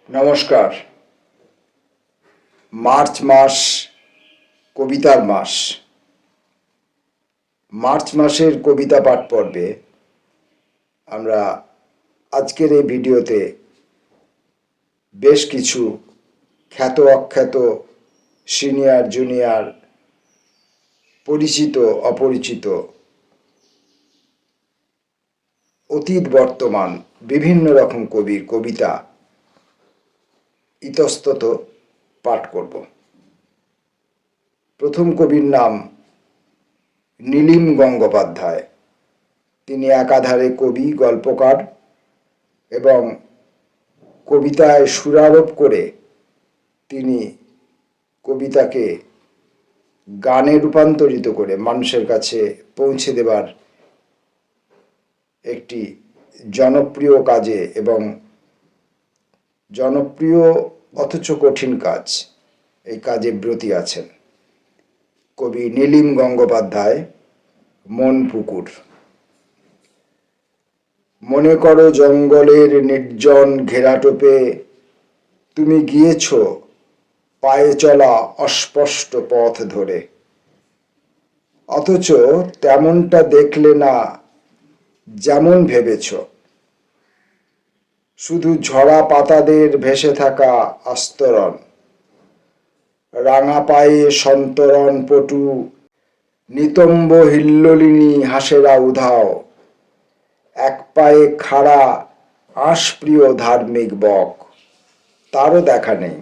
নমস্কার। মার্চ মাস কবিতার মাস। মার্চ মাসের কবিতা পাঠ পর্বে আমরা আজকের এই ভিডিওতে বেশ কিছু খ্যাত অখ্যাত, সিনিয়র জুনিয়র, পরিচিত অপরিচিত, অতীত বর্তমান বিভিন্ন রকম কবির কবিতা ইতস্তত পাঠ করব। প্রথম কবির নাম নীলিম গঙ্গোপাধ্যায়। তিনি একাধারে কবি, গল্পকার এবং কবিতায় সুরারোপ করে তিনি কবিতাকে গানে রূপান্তরিত করে মানুষের কাছে পৌঁছে দেবার একটি জনপ্রিয় কাজে এবং জনপ্রিয় অথচ কঠিন কাজ, এই কাজে ব্রতী আছেন। কবি নীলিম গঙ্গোপাধ্যায়। মন পুকুর। মনে করো জঙ্গলের নির্জন ঘেরাটোপে তুমি গিয়েছ পায়ে চলা অস্পষ্ট পথ ধরে, অথচ তেমনটা দেখলে না যেমন ভেবেছ। শুধু ঝরা পাতাদের ভেসে থাকা আস্তরণ, রাঙা পায়ে সন্তরণ পটু নিতম্ব হিল্লোলিনী হাসেরা উধাও, এক পায়ে খাড়া আঁশপ্রিয় ধার্মিক বক, তারও দেখা নেই।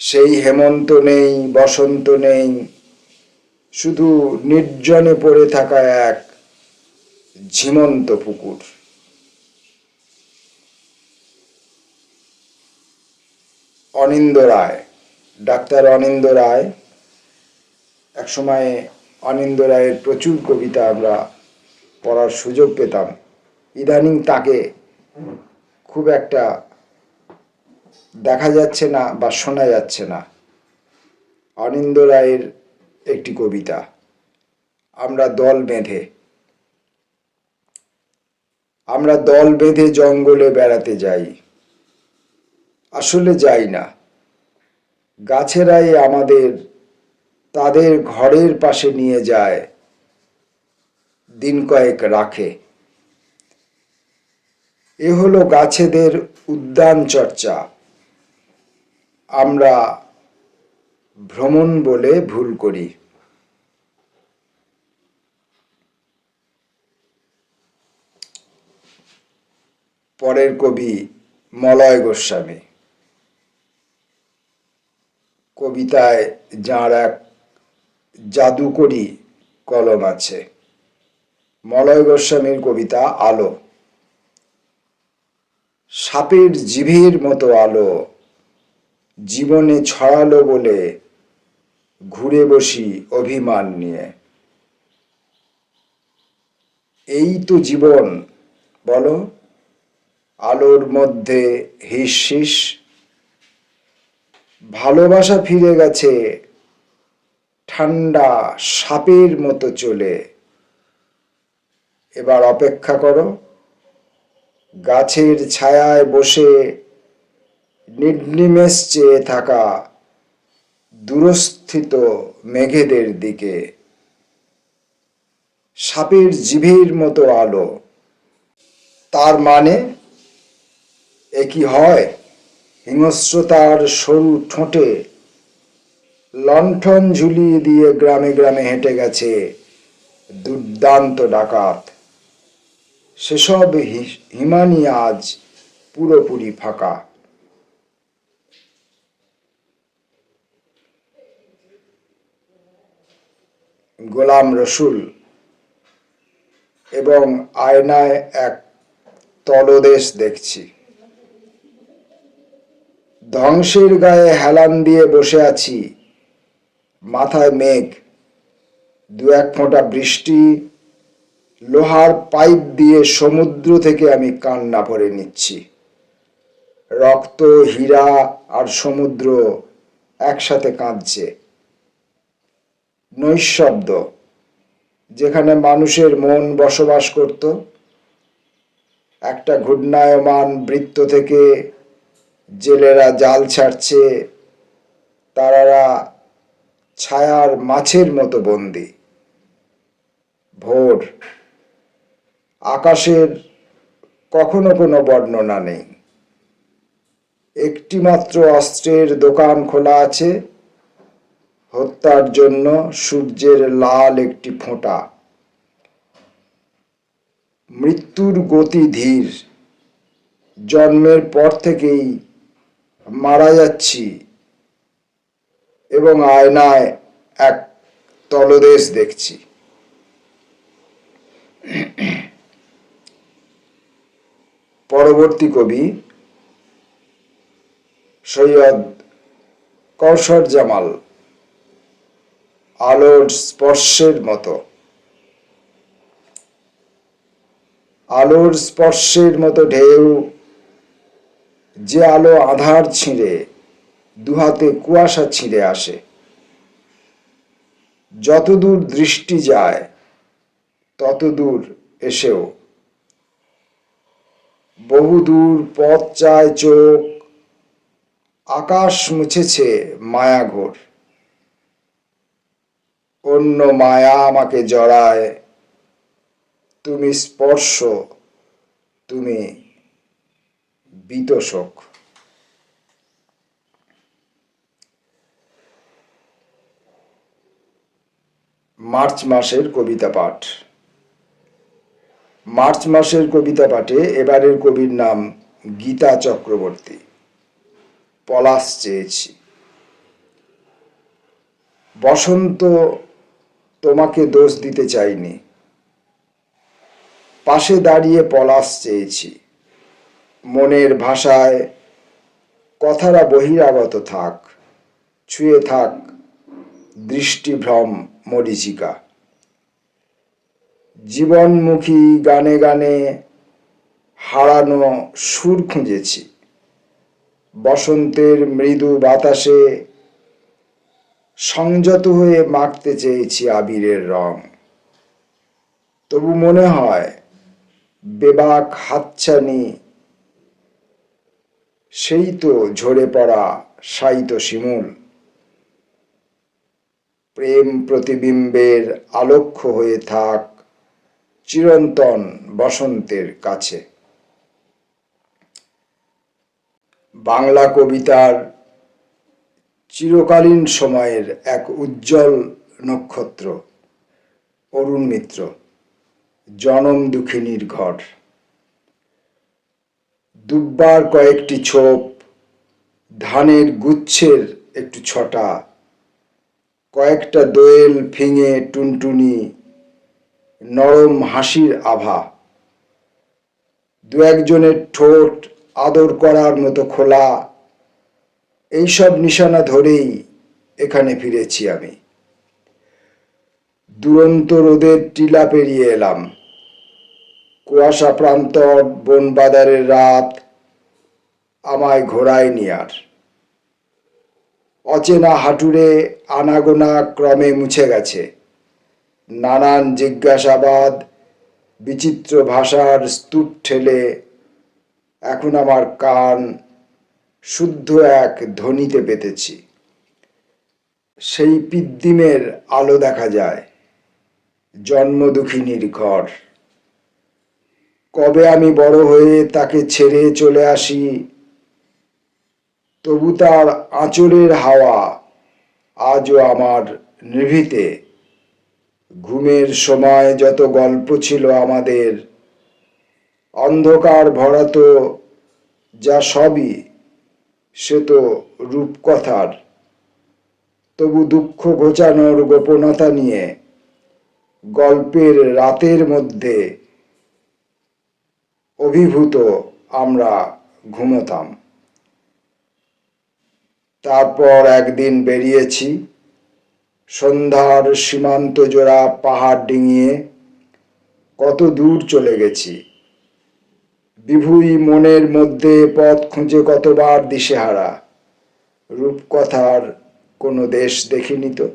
সেই হেমন্ত নেই, বসন্ত নেই, শুধু নির্জনে পড়ে থাকা এক ঝিমন্ত পুকুর। অনিন্দ্য রায়। ডাক্তার অনিন্দ্য রায়। একসময় অনিন্দ্য রায়ের প্রচুর কবিতা আমরা পড়ার সুযোগ পেতাম। ইদানিং তাকে খুব একটা দেখা যাচ্ছে না বা শোনা যাচ্ছে না। অনিন্দ্য রায়ের একটি কবিতা, আমরা দল বেঁধে জঙ্গলে বেড়াতে যাই, আসলে যাই না। গাছেরাই আমাদের তাদের ঘরের পাশে নিয়ে যায়, দিন কয়েক রাখে। এ হলো গাছেদের উদ্যান চর্চা, আমরা ভ্রমণ বলে ভুল করি। পরের কবি মলয় গোস্বামী। কবিতায় যাঁর এক জাদুকরী কলম আছে। মলয় গোস্বামীর কবিতা আলো। সাপের জিভের মতো আলো জীবনে ছড়ালো বলে ঘুরে বসি অভিমান নিয়ে। এই তো জীবন বলো, আলোর মধ্যে হিস হিস। ভালোবাসা ফিরে গেছে ঠান্ডা সাপের মতো চলে। এবার অপেক্ষা করো, গাছের ছায়ায় বসে নির্নিমেষ চেয়ে থাকা দূরস্থিত মেঘেদের দিকে। সাপের জিভের মতো আলো, তার মানে এ কি হয়? হিংস্রতার সরু ঠোঁটে লণ্ঠন ঝুলিয়ে দিয়ে গ্রামে গ্রামে হেঁটে গেছে দুর্দান্ত ডাকাত। সেসব হিমানি আজ পুরোপুরি ফাঁকা। গোলাম রসুল এবং আয়নায় এক তলদেশ দেখছি। ধ্বংসের গায়ে হেলান দিয়ে বসে আছি, মাথায় মেঘ, দু এক ফোঁটা বৃষ্টি, লোহার পাইপ দিয়ে সমুদ্র থেকে আমি কান্না ভরে নিচ্ছি। রক্ত, হীরা আর সমুদ্র একসাথে কাঁদছে। নৈঃশব্দ, যেখানে মানুষের মন বসবাস করত, একটা ঘূর্ণায়মান বৃত্ত থেকে জেলেরা জাল ছাড়ছে, তারারা ছায়ার মাছের মতো বন্দী। ভোর, আকাশের কখনো কোনো বর্ণনা নেই। একটিমাত্র অস্ত্রের দোকান খোলা আছে, হত্যার জন্য সূর্যের লাল একটি ফোঁটা। মৃত্যুর গতি ধীর, জন্মের পর থেকেই মারা যাচ্ছি এবং আয়নায় এক তলদেশ দেখছি। পরবর্তী কবি সৈয়দ কৌশর জামাল। আলোর স্পর্শের মতো। আলোর স্পর্শের মতো ঢেউ, যে আলো আধার ছিঁড়ে দুহাতে কুয়াশা ছিঁড়ে আসে। যতদূর দৃষ্টি যায় ততদূর এসেও বহুদূর পথ চায় চোখ, আকাশ মুছেছে মায়াঘোর। অন্য মায়া আমাকে জড়ায়, তুমি স্পর্শ, তুমি বিতশোক। মার্চ মাসের কবিতা পাঠ। মার্চ মাসের কবিতা পাঠে এবারের কবির নাম গীতা চক্রবর্তী। পলাশ চেয়েছি। বসন্ত, তোমাকে দোষ দিতে চাইনি, পাশে দাঁড়িয়ে পলাশ চেয়েছি। মনের ভাষায় কথারা বহিরাগত থাক, ছুঁয়ে থাক দৃষ্টিভ্রম মরীচিকা। জীবনমুখী গানে গানে হারানো সুর খুঁজেছি। বসন্তের মৃদু বাতাসে সংযত হয়ে মাখতে চেয়েছি আবিরের রং। তবু মনে হয় বেবাক হাতছানি, সেই তো ঝরে পড়া শায়িত শিমুল। প্রেম প্রতিবিম্বের আলক্ষ্য হয়ে থাক চিরন্তন বসন্তের কাছে। বাংলা কবিতার চিরকালীন সময়ের এক উজ্জ্বল নক্ষত্র অরুণ মিত্র। জনম দুঃখিনীর ঘর। দুব্বার কয়েকটি ছোপ, ধানের গুচ্ছের একটু ছটা, কয়েকটা দোয়েল ফিঙে টুনটুনি, নরম হাসির আভা। দু একজনের ঠোঁট আদর করার মতো খোলা। এইসব নিশানা ধরেই এখানে ফিরেছি আমি। দুরন্ত রোদের টিলা পেরিয়ে এলাম। কুয়াশা প্রান্তর বনবাদারের রাত আমায় ঘোরায়নি আর। অচেনা হাঁটুরে আনাগোনা ক্রমে মুছে গেছে। নানান জিজ্ঞাসাবাদ বিচিত্র ভাষার স্তূপ ঠেলে এখন আমার কান শুদ্ধ এক ধ্বনিতে পেতেছি। সেই পিদ্দিমের আলো দেখা যায়, জন্মদুঃখিনীর ঘর। কবে আমি বড় হয়ে তাকে ছেড়ে চলে আসি, তবু তার আঁচলের হাওয়া আজও আমার নিভৃতে। ঘুমের সময় যত গল্প ছিল আমাদের, অন্ধকার ভরাত যা সবই সে তো রূপকথার। তবু দুঃখ ঘোচানোর গোপনতা নিয়ে গল্পের রাতের মধ্যে অভিভূত আমরা ঘুমোতাম। তারপর একদিন বেরিয়েছি সন্ধ্যার সীমান্ত জোড়া পাহাড় ডিঙিয়ে। কত দূর চলে গেছি, বিভূই মনের মধ্যে পথ খুঁজে কতবার দিশেহারা। রূপকথার কোনো দেশ দেখিনি তো।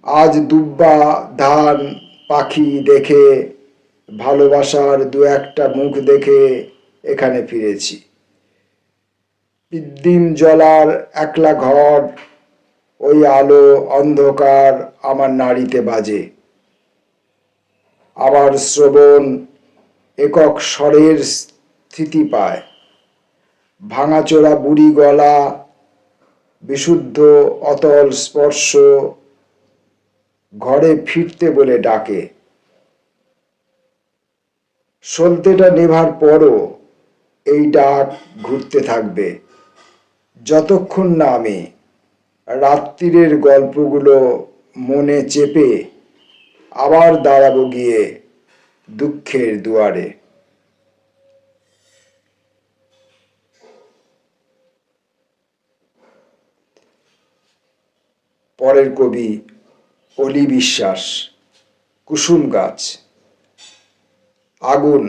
আজ দুব্বা, ধান, পাখি দেখে, ভালোবাসার দু একটা মুখ দেখে এখানে ফিরেছি। পিদ্দিম জ্বলার একলা ঘর, ওই আলো অন্ধকার আমার নাড়িতে বাজে। আবার শ্রবণ একক স্বরের স্থিতি পায়। ভাঙাচোরা বুড়ি গলা, বিশুদ্ধ অতল স্পর্শ ঘরে ফিরতে বলে ডাকে। সলতেটা নেভার পরও এই ডাক ঘুরতে থাকবে, যতক্ষণ না আমি রাত্রিরের গল্পগুলো মনে চেপে আবার দাঁড়াবো গিয়ে দুঃখের দুয়ারে। পরের কবি অলি বিশ্বাস। কুসুম গাছ। আগুন,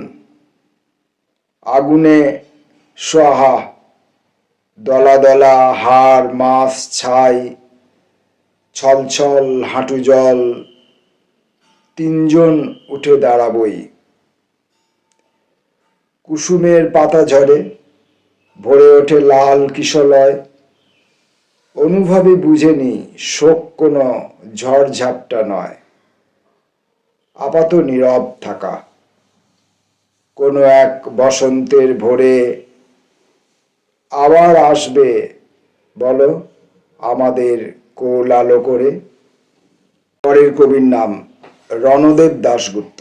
আগুনে সোহা, দলা দলা হাড় মাছ ছাই, ছলছল হাঁটু জল, তিনজন উঠে দাঁড়াবই। কুসুমের পাতা ঝরে, ভরে ওঠে লাল কিশলয়। অনুভবে বুঝেনি শোক কোনো ঝড়ঝাপটা নয়, আপাত নীরব থাকা। কোনো এক বসন্তের ভোরে আবার আসবে বলো আমাদের কোল আলো করে। পরের কবির নাম রণদেব দাশগুপ্ত।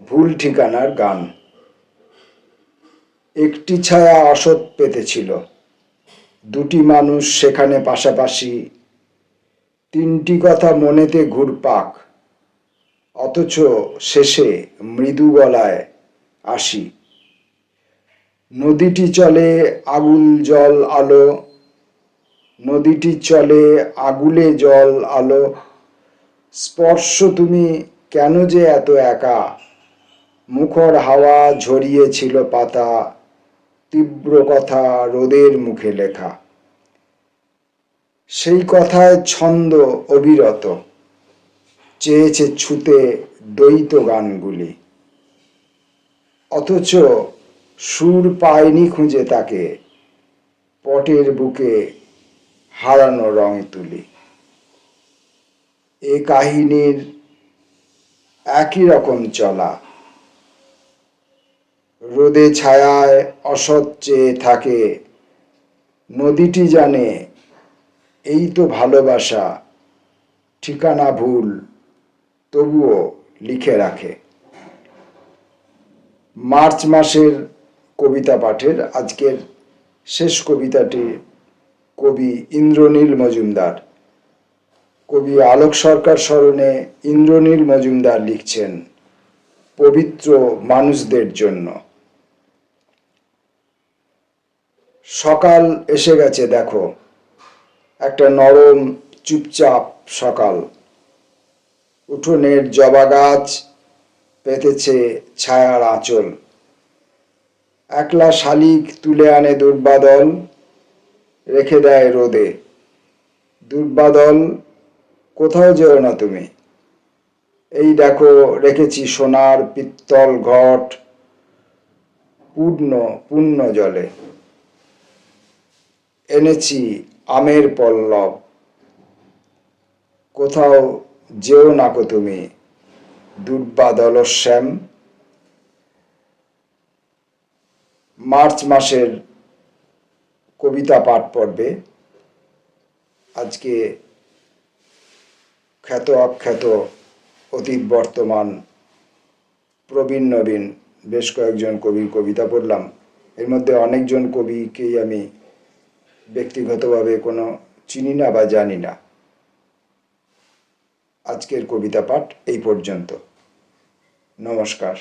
ভুল ঠিকানার গান। একটি ছায়া অসৎ পেতেছিল, দুটি মানুষ সেখানে পাশাপাশি, তিনটি কথা মনেতে ঘুরপাক, অথচ শেষে মৃদু গলায় আসি। নদীটি চলে আগুল জল আলো, নদীটি চলে আগুলে জল আলো। স্পর্শ তুমি কেন যে এত একা, মুখর হাওয়া ঝরিয়েছিল পাতা, তীব্র কথা রোদের মুখে লেখা। সেই কথায় ছন্দ অবিরত, চেয়েছে ছুতে দ্বৈত গানগুলি, অথচ সুর পায়নি খুঁজে তাকে, পটের বুকে হারানো রং তুলি। এ কাহিনীর একই রকম চলা, রোদে ছায়ায় অসৎ চেয়ে থাকে। নদীটি জানে এই তো ভালোবাসা, ঠিকানা ভুল তবুও লিখে রাখে। মার্চ মাসের কবিতা পাঠের আজকের শেষ কবিতাটি কবি ইন্দ্রনীল মজুমদার। কবি আলোক সরকার স্মরণে ইন্দ্রনীল মজুমদার লিখছেন পবিত্র মানুষদের জন্য। সকাল এসে গেছে দেখো, একটা নরম চুপচাপ সকাল। উঠোনের জবা গাছ পেতেছে ছায়ার আঁচল। একলা শালিক তুলে আনে দুর্বাদল, রেখে দেয় রোদে। দুর্বাদল কোথাও যেও না তুমি, এই দেখো রেখেছি সোনার পিত্তল ঘট পূর্ণ পূর্ণ জলে। এনেছি আমের পল্লব, কোথাও যেও নাকো তুমি দুর্বাদল শ্যাম। মার্চ মাসের কবিতা পাঠ পর্বে আজকে খ্যাত অখ্যাত অতীত বর্তমান প্রবীণ নবীন বেশ কয়েকজন কবির কবিতা পড়লাম। এর মধ্যে অনেকজন কবিকেই আমি ব্যক্তিগতভাবে কোনো চিনি না বা জানি না। আজকের কবিতা পাঠ এই পর্যন্ত। নমস্কার।